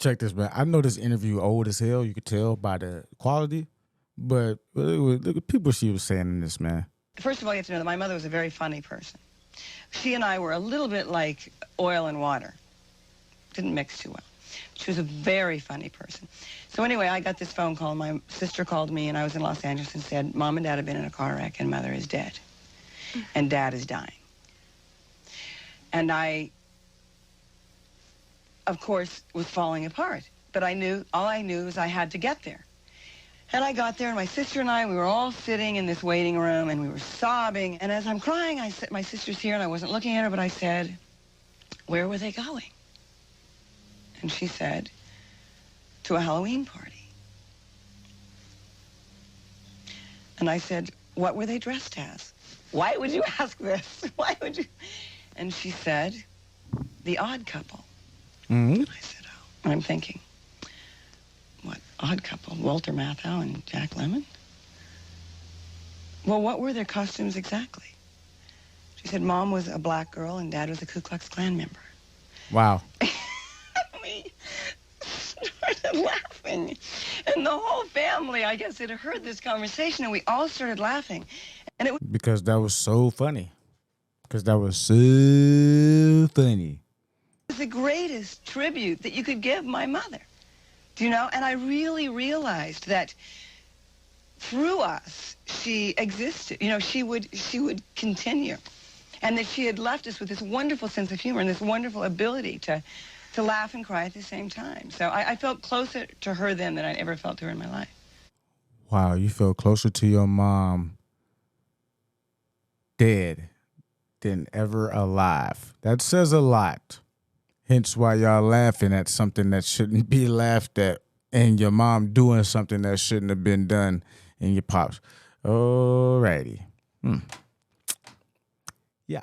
Check this, man. I know this interview old as hell. You could tell by the quality, but look at people she was saying in this, man. First of all, you have to know that my mother was a very funny person. She and I were a little bit like oil and water. Didn't mix too well. She was a very funny person. So anyway, I got this phone call. My sister called me, and I was in Los Angeles, and said, Mom and Dad have been in a car wreck, and Mother is dead. And Dad is dying. And I, of course, was falling apart. But all I knew was I had to get there. And I got there, and my sister and I, we were all sitting in this waiting room, and we were sobbing. And as I'm crying, I said, my sister's here, and I wasn't looking at her, but I said, where were they going? And she said, to a Halloween party. And I said, what were they dressed as? Why would you ask this? Why would you? And she said, the Odd Couple. Mm-hmm. I said, oh. And I'm thinking, what, Odd Couple? Walter Matthau and Jack Lemmon? Well, what were their costumes exactly? She said, Mom was a black girl and Dad was a Ku Klux Klan member. Wow. We started laughing. And the whole family, I guess, had heard this conversation, and we all started laughing. And it was Because that was so funny. Because that was so funny. the greatest tribute that you could give my mother. Do you know? And I really realized that through us, she existed. You know, she would continue. And that she had left us with this wonderful sense of humor and this wonderful ability to laugh and cry at the same time. So I felt closer to her then than I ever felt to her in my life. Wow, you felt closer to your mom dead than ever alive. That says a lot. Hence why y'all laughing at something that shouldn't be laughed at, and your mom doing something that shouldn't have been done, and your pops. Alrighty. Yeah.